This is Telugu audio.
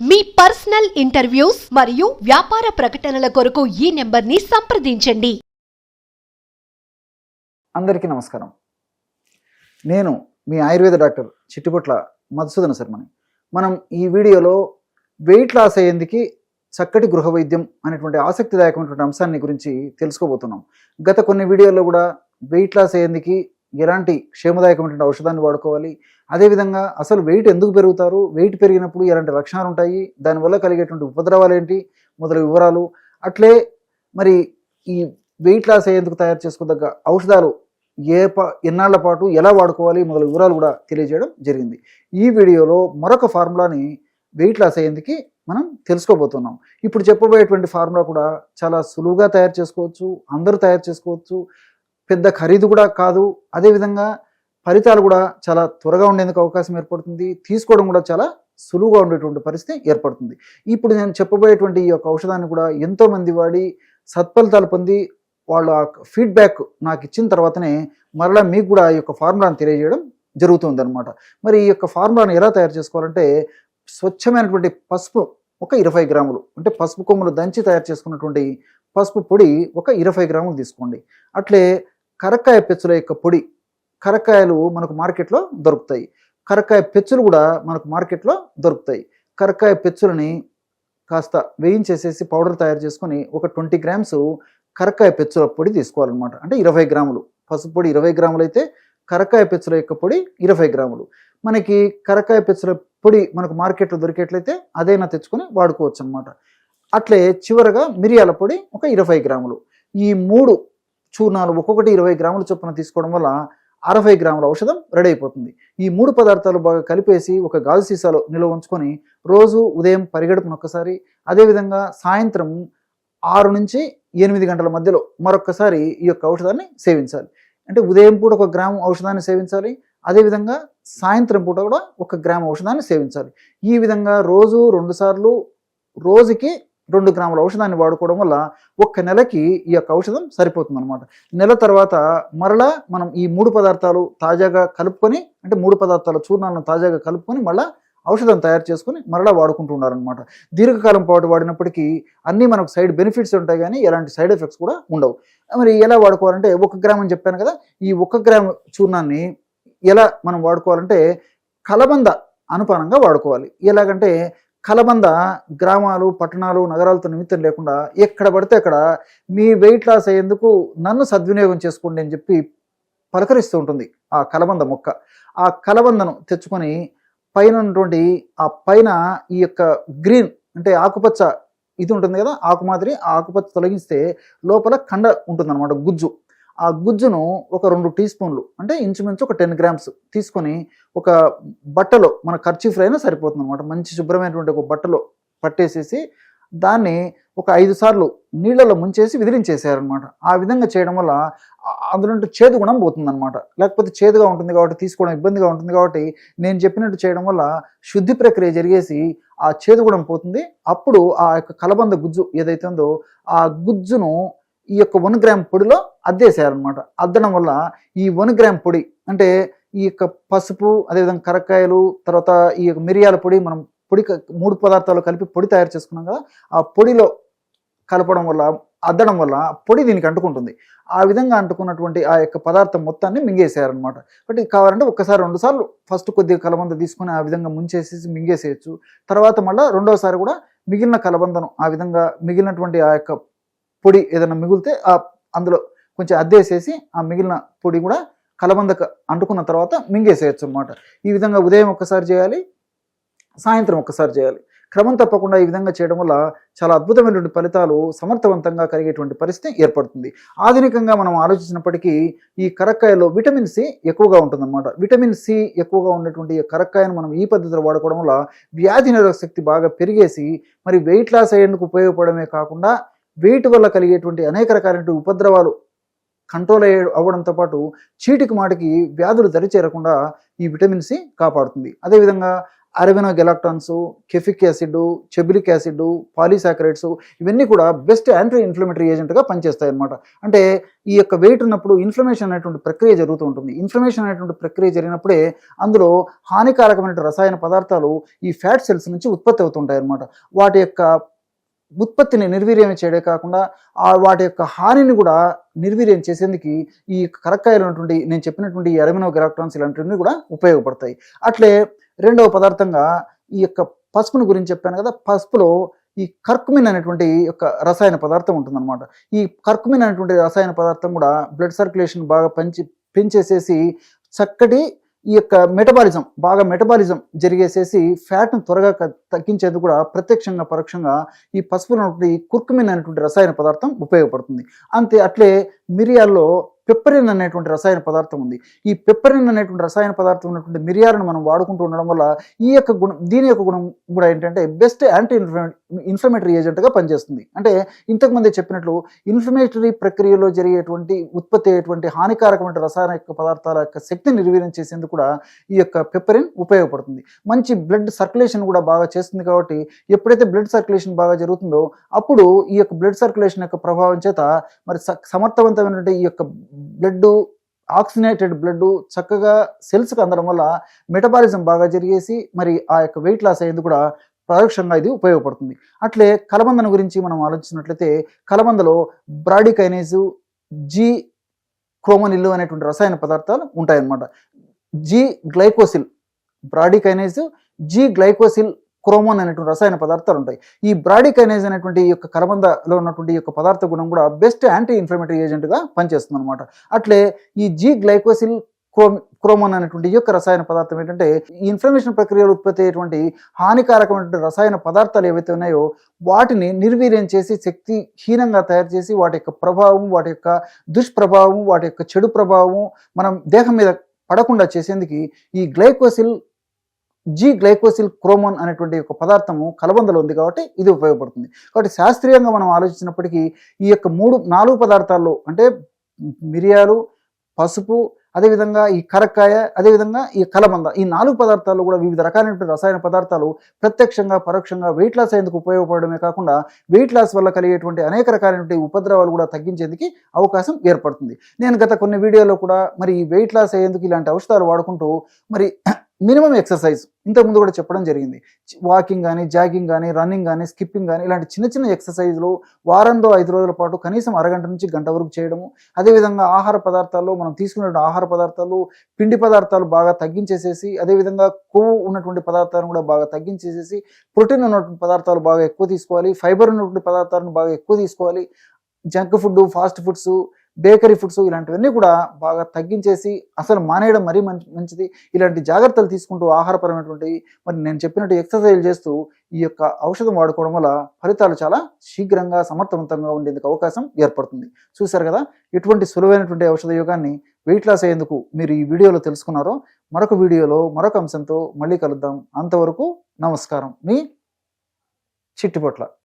మీ పర్సనల్ ఇంటర్వ్యూస్ మరియు వ్యాపార ప్రకటనల కొరకు ఈ నెంబర్ని సంప్రదించండి. అందరికీ నమస్కారం. నేను మీ ఆయుర్వేద డాక్టర్ చిట్టిపొట్ల మధుసూదన శర్మని. మనం ఈ వీడియోలో వెయిట్ లాస్ అయ్యేందుకు చక్కటి గృహ వైద్యం అనేటువంటి ఆసక్తిదాయకమైనటువంటి అంశాన్ని గురించి తెలుసుకోబోతున్నాం. గత కొన్ని వీడియోల్లో కూడా వెయిట్ లాస్ అయ్యేందుకు ఎలాంటి క్షేమదాయకమైనటువంటి ఔషధాన్ని వాడుకోవాలి, అదేవిధంగా అసలు వెయిట్ ఎందుకు పెరుగుతారు, వెయిట్ పెరిగినప్పుడు ఎలాంటి లక్షణాలు ఉంటాయి, దానివల్ల కలిగేటువంటి ఉపద్రవాలు ఏంటి మొదలగు వివరాలు, అట్లే మరి ఈ వెయిట్ లాస్ అయ్యేందుకు తయారు చేసుకోదగ్గ ఔషధాలు ఎన్నాళ్ల పాటు ఎలా వాడుకోవాలి మొదలగు వివరాలు కూడా తెలియజేయడం జరిగింది. ఈ వీడియోలో మరొక ఫార్ములాని వెయిట్ లాస్ అయ్యేందుకు మనం తెలుసుకోబోతున్నాం. ఇప్పుడు చెప్పబోయేటువంటి ఫార్ములా కూడా చాలా సులువుగా తయారు చేసుకోవచ్చు, అందరూ తయారు చేసుకోవచ్చు, పెద్ద ఖరీదు కూడా కాదు, అదేవిధంగా ఫలితాలు కూడా చాలా త్వరగా ఉండేందుకు అవకాశం ఏర్పడుతుంది, తీసుకోవడం కూడా చాలా సులువుగా ఉండేటువంటి పరిస్థితి ఏర్పడుతుంది. ఇప్పుడు నేను చెప్పబోయేటువంటి ఈ యొక్క ఔషధాన్ని కూడా ఎంతోమంది వాడి సత్ఫలితాలు పొంది వాళ్ళు ఆ ఫీడ్బ్యాక్ నాకు ఇచ్చిన తర్వాతనే మరలా మీకు కూడా ఈ యొక్క ఫార్ములాను తెలియజేయడం జరుగుతుంది అనమాట. మరి ఈ యొక్క ఫార్ములాను ఎలా తయారు చేసుకోవాలంటే, స్వచ్ఛమైనటువంటి పసుపు ఒక 20 గ్రాములు, అంటే పసుపు కొమ్ములు దంచి తయారు చేసుకున్నటువంటి పసుపు పొడి ఒక 20 గ్రాములు తీసుకోండి. అట్లే కరక్కాయ పెచ్చుల యొక్క పొడి, కరక్కాయలు మనకు మార్కెట్లో దొరుకుతాయి, కరక్కాయ పెచ్చులు కూడా మనకు మార్కెట్లో దొరుకుతాయి. కరక్కాయ పెచ్చులని కాస్త వేయించేసేసి పౌడర్ తయారు చేసుకొని ఒక 20 గ్రామ్స్ కరక్కాయ పెచ్చుల పొడి తీసుకోవాలన్నమాట. అంటే 20 గ్రాములు పసుపు పొడి 20 గ్రాములు అయితే కరక్కాయ పెచ్చుల యొక్క పొడి 20 గ్రాములు. మనకి కరక్కాయ పెచ్చుల పొడి మనకు మార్కెట్లో దొరికేట్లయితే అదైనా తెచ్చుకొని వాడుకోవచ్చు అనమాట. అట్లే చివరగా మిరియాల పొడి ఒక 20 గ్రాములు. ఈ 3 చూర్ణాలు ఒక్కొక్కటి 20 గ్రాముల చొప్పున తీసుకోవడం వల్ల 60 గ్రాముల ఔషధం రెడీ అయిపోతుంది. ఈ 3 పదార్థాలు బాగా కలిపేసి ఒక గాజు సీసాలో నిల్వ ఉంచుకొని రోజు ఉదయం పరిగెడుపున ఒక్కసారి, అదేవిధంగా సాయంత్రం 6 నుంచి 8 గంటల మధ్యలో మరొక్కసారి ఈ యొక్క ఔషధాన్ని సేవించాలి. అంటే ఉదయం పూట 1 గ్రాము ఔషధాన్ని సేవించాలి, అదేవిధంగా సాయంత్రం పూట కూడా 1 గ్రాము ఔషధాన్ని సేవించాలి. ఈ విధంగా రోజు 2 సార్లు రోజుకి 2 గ్రాముల ఔషధాన్ని వాడుకోవడం వల్ల 1 నెలకి ఈ యొక్క ఔషధం సరిపోతుంది అనమాట. నెల తర్వాత మరలా మనం ఈ 3 పదార్థాలు తాజాగా కలుపుకొని, అంటే 3 పదార్థాల చూర్ణాలను తాజాగా కలుపుకొని మళ్ళీ ఔషధం తయారు చేసుకొని మరలా వాడుకుంటూ ఉన్నారనమాట. దీర్ఘకాలం పాటు వాడినప్పటికీ అన్నీ మనకు సైడ్ బెనిఫిట్స్ ఉంటాయి, కానీ ఎలాంటి సైడ్ ఎఫెక్ట్స్ కూడా ఉండవు. మరి ఎలా వాడుకోవాలంటే 1 గ్రామ్ అని చెప్పాను కదా, ఈ 1 గ్రామ్ చూర్ణాన్ని ఎలా మనం వాడుకోవాలంటే కలబంద అనుపానంగా వాడుకోవాలి. ఎలాగంటే కలబంద గ్రామాలు, పట్టణాలు, నగరాలతో నిమిత్తం లేకుండా ఎక్కడ పడితే అక్కడ మీ వెయిట్ లాస్ అయ్యేందుకు నన్ను సద్వినియోగం చేసుకోండి అని చెప్పి పలకరిస్తూ ఉంటుంది ఆ కలబంద మొక్క. ఆ కలబందను తెచ్చుకొని పైన ఉన్నటువంటి ఆ పైన ఈ యొక్క గ్రీన్ అంటే ఆకుపచ్చ ఇది ఉంటుంది కదా, ఆకు మాదిరి ఆ ఆకుపచ్చ తొలగిస్తే లోపల కండ ఉంటుంది అనమాట, గుజ్జు. ఆ గుజ్జును ఒక 2 టీ స్పూన్లు, అంటే ఇంచుమించు ఒక 10 గ్రామ్స్ తీసుకొని ఒక బట్టలో, మన కర్చీఫ్ అయినా సరిపోతుంది అనమాట, మంచి శుభ్రమైనటువంటి ఒక బట్టలో పట్టేసేసి దాన్ని ఒక 5 సార్లు నీళ్ళలో ముంచేసి విదిలించేసారనమాట. ఆ విధంగా చేయడం వల్ల అందులో చేదు గుణం పోతుంది అనమాట. లేకపోతే చేదుగా ఉంటుంది కాబట్టి తీసుకోవడం ఇబ్బందిగా ఉంటుంది కాబట్టి నేను చెప్పినట్టు చేయడం వల్ల శుద్ధి ప్రక్రియ జరిగేసి ఆ చేదు గుణం పోతుంది. అప్పుడు ఆ యొక్క కలబంద గుజ్జు ఏదైతే ఉందో ఆ గుజ్జును ఈ యొక్క 1 గ్రామ్ పొడిలో అద్దేసేయాలన్నమాట. అద్దడం వల్ల ఈ 1 గ్రామ్ పొడి, అంటే ఈ యొక్క పసుపు, అదేవిధంగా కరక్కాయలు, తర్వాత ఈ యొక్క మిరియాల పొడి, మనం పొడి 3 పదార్థాలు కలిపి పొడి తయారు చేసుకున్నాం కదా, ఆ పొడిలో కలపడం వల్ల, అద్దడం వల్ల పొడి దీనికి అంటుకుంటుంది. ఆ విధంగా అంటుకున్నటువంటి ఆ యొక్క పదార్థం మొత్తాన్ని మింగేసేయాలన్నమాట. బట్ కావాలంటే 1 సారి 2 సార్లు ఫస్ట్ కొద్దిగా కలబంద తీసుకొని ఆ విధంగా ముంచేసేసి మింగేసేయచ్చు. తర్వాత మళ్ళీ 2వ సారి కూడా మిగిలిన కలబందను ఆ విధంగా మిగిలినటువంటి ఆ యొక్క పొడి ఏదైనా మిగిలితే అందులో కొంచెం అద్దేసేసి ఆ మిగిలిన పొడి కూడా కలబందకు అంటుకున్న తర్వాత మింగేసేయచ్చు అనమాట. ఈ విధంగా ఉదయం 1 సారి చేయాలి, సాయంత్రం 1 సారి చేయాలి. క్రమం తప్పకుండా ఈ విధంగా చేయడం వల్ల చాలా అద్భుతమైనటువంటి ఫలితాలు సమర్థవంతంగా కలిగేటువంటి పరిస్థితి ఏర్పడుతుంది. ఆధునికంగా మనం ఆలోచించినప్పటికీ ఈ కరక్కాయలో విటమిన్ సి ఎక్కువగా ఉంటుందన్నమాట. విటమిన్ సి ఎక్కువగా ఉన్నటువంటి ఈ కరక్కాయను మనం ఈ పద్ధతిలో వాడుకోవడం వల్ల వ్యాధి నిరోధక శక్తి బాగా పెరిగేసి మరి వెయిట్ లాస్ అయ్యేందుకు ఉపయోగపడమే కాకుండా వెయిట్ వల్ల కలిగేటువంటి అనేక రకాలైన ఉపద్రవాలు కంట్రోల్ అవ్వడంతో పాటు చీటికి మాటికి వ్యాధులు దరిచేరకుండా ఈ విటమిన్ సి కాపాడుతుంది. అదేవిధంగా అరబినోగెలాక్టాన్స్, కెఫిక్ యాసిడ్, చెబిలిక్ యాసిడ్, పాలీసాకరైడ్స్ ఇవన్నీ కూడా బెస్ట్ యాంటీ ఇన్ఫ్లమేటరీ ఏజెంట్గా పనిచేస్తాయి అనమాట. అంటే ఈ యొక్క వెయిట్ ఉన్నప్పుడు ఇన్ఫ్లమేషన్ అనేటువంటి ప్రక్రియ జరుగుతూ ఉంటుంది. ఇన్ఫ్లమేషన్ అనేటువంటి ప్రక్రియ జరిగినప్పుడే అందులో హానికారకమైన రసాయన పదార్థాలు ఈ ఫ్యాట్ సెల్స్ నుంచి ఉత్పత్తి అవుతుంటాయి అనమాట. వాటి యొక్క ఉత్పత్తిని నిర్వీర్యం చేయడే కాకుండా వాటి యొక్క హానిని కూడా నిర్వీర్యం చేసేందుకు ఈ కరక్కాయలు ఉన్నటువంటి నేను చెప్పినటువంటి ఈ అరబినోగెలాక్టాన్స్ ఇలాంటివన్నీ కూడా ఉపయోగపడతాయి. అట్లే రెండవ పదార్థంగా ఈ యొక్క పసుపుని గురించి చెప్పాను కదా, పసుపులో ఈ కర్కుమిన్ అనేటువంటి యొక్క రసాయన పదార్థం ఉంటుందన్నమాట. ఈ కర్కుమిన్ అనేటువంటి రసాయన పదార్థం కూడా బ్లడ్ సర్క్యులేషన్ బాగా పెంచేసేసి చక్కటి ఈ యొక్క మెటబాలిజం జరిగేసేసి ఫ్యాట్ను త్వరగా తగ్గించేందుకు కూడా ప్రత్యక్షంగా పరోక్షంగా ఈ పసుపులో ఉన్నటువంటి కుర్కుమిన్ అనేటువంటి రసాయన పదార్థం ఉపయోగపడుతుంది. అట్లే మిరియాల్లో పెప్పరిన్ అనేటువంటి రసాయన పదార్థం ఉంది. ఈ పెప్పరిన్ అనేటువంటి రసాయన పదార్థం ఉన్నటువంటి మిరియాలను మనం వాడుకుంటూ ఉండడం వల్ల దీని యొక్క గుణం కూడా ఏంటంటే బెస్ట్ యాంటీ ఇన్ఫ్లమేటరీ ఏజెంట్గా పనిచేస్తుంది. అంటే ఇంతకుముందే చెప్పినట్లు ఇన్ఫ్లమేటరీ ప్రక్రియలో జరిగేటువంటి ఉత్పత్తి అయ్యేటువంటి హానికారకమైన రసాయన పదార్థాల యొక్క శక్తిని నిర్వీర్యం చేసేందుకు కూడా ఈ యొక్క పెప్పరిన్ ఉపయోగపడుతుంది. మంచి బ్లడ్ సర్క్యులేషన్ కూడా బాగా చేస్తుంది. కాబట్టి ఎప్పుడైతే బ్లడ్ సర్క్యులేషన్ బాగా జరుగుతుందో అప్పుడు ఈ యొక్క బ్లడ్ సర్క్యులేషన్ యొక్క ప్రభావం చేత మరి సమర్థవంతమైనటువంటి ఈ యొక్క బ్లడ్ ఆక్సిజనేటెడ్ బ్లడ్ చక్కగా సెల్స్కి అందడం వల్ల మెటబాలిజం బాగా జరిగేసి మరి ఆ యొక్క వెయిట్ లాస్ అయ్యేందుకు కూడా పరోక్షంగా ఇది ఉపయోగపడుతుంది. అట్లే కలబందను గురించి మనం ఆలోచించినట్లయితే కలబందలో బ్రాడికైనేజ్, జీ క్రోమోనిల్ అనేటువంటి రసాయన పదార్థాలు ఉంటాయన్నమాట. జీ గ్లైకోసిల్, బ్రాడికైనేజ్, జీ గ్లైకోసిల్, క్రోమోన్ అనేటువంటి రసాయన పదార్థాలు ఉంటాయి. ఈ బ్రాడికైనేజ్ అనేటువంటి ఈ యొక్క కలబందలో ఉన్నటువంటి యొక్క పదార్థ గుణం కూడా బెస్ట్ యాంటీ ఇన్ఫ్లమేటరీ ఏజెంట్గా పనిచేస్తుంది అనమాట. అట్లే ఈ జీ గ్లైకోసిల్ క్రోమోన్ అనేటువంటి ఈ యొక్క రసాయన పదార్థం ఏంటంటే ఈ ఇన్ఫ్లమేషన్ ప్రక్రియలో ఉత్పత్తి అయ్యేటువంటి హానికారకమైనటువంటి రసాయన పదార్థాలు ఏవైతే ఉన్నాయో వాటిని నిర్వీర్యం చేసి శక్తిహీనంగా తయారు చేసి వాటి యొక్క ప్రభావం, వాటి యొక్క దుష్ప్రభావం, వాటి యొక్క చెడు ప్రభావం మనం దేహం మీద పడకుండా చేసేందుకు ఈ జీ గ్లైకోసిల్ క్రోమోన్ అనేటువంటి ఒక పదార్థము కలబందలో ఉంది కాబట్టి ఇది ఉపయోగపడుతుంది. కాబట్టి శాస్త్రీయంగా మనం ఆలోచించినప్పటికీ ఈ యొక్క 4 పదార్థాల్లో అంటే మిరియాలు, పసుపు, అదేవిధంగా ఈ కరక్కాయ, అదేవిధంగా ఈ కలబంద, ఈ 4 పదార్థాలు కూడా వివిధ రకాలైనటువంటి రసాయన పదార్థాలు ప్రత్యక్షంగా పరోక్షంగా వెయిట్ లాస్ అయ్యేందుకు ఉపయోగపడమే కాకుండా వెయిట్ లాస్ వల్ల కలిగేటువంటి అనేక రకాలైనటువంటి ఉపద్రవాలు కూడా తగ్గించేందుకు అవకాశం ఏర్పడుతుంది. నేను గత కొన్ని వీడియోలో కూడా మరి వెయిట్ లాస్ అయ్యేందుకు ఇలాంటి ఔషధాలు వాడుకుంటూ మరి మినిమం ఎక్సర్సైజ్ ఇంతకుముందు కూడా చెప్పడం జరిగింది. వాకింగ్ కానీ, జాగింగ్ కానీ, రన్నింగ్ కానీ, స్కిప్పింగ్ కానీ ఇలాంటి చిన్న ఎక్సర్సైజ్లు వారంలో 5 రోజుల పాటు కనీసం అరగంట నుంచి గంట వరకు చేయడము. అదేవిధంగా ఆహార పదార్థాల్లో మనం తీసుకునే ఆహార పదార్థాలు, పిండి పదార్థాలు బాగా తగ్గించేసేసి, అదేవిధంగా కొవ్వు ఉన్నటువంటి పదార్థాలను కూడా బాగా తగ్గించేసేసి ప్రోటీన్ ఉన్నటువంటి పదార్థాలు బాగా ఎక్కువ తీసుకోవాలి, ఫైబర్ ఉన్నటువంటి పదార్థాలను బాగా ఎక్కువ తీసుకోవాలి. Junk food, fast foods, bakery foods ఇలాంటివన్నీ కూడా బాగా తగ్గించేసి అసలు మానేయడం మరీ మంచిది. ఇలాంటి జాగ్రత్తలు తీసుకుంటూ ఆహారపరమైనటువంటి మరి నేను చెప్పినట్టు ఎక్సర్సైజ్ చేస్తూ ఈ యొక్క ఔషధం వాడుకోవడం వల్ల ఫలితాలు చాలా శీఘ్రంగా సమర్థవంతంగా ఉండేందుకు అవకాశం ఏర్పడుతుంది. చూశారు కదా, ఎటువంటి సులువైనటువంటి ఔషధ యోగాన్ని వెయిట్ లాస్ అయ్యేందుకు మీరు ఈ వీడియోలో తెలుసుకున్నారో. మరొక వీడియోలో మరొక అంశంతో మళ్ళీ కలుద్దాం. అంతవరకు నమస్కారం. మీ చిట్టిపొట్ల.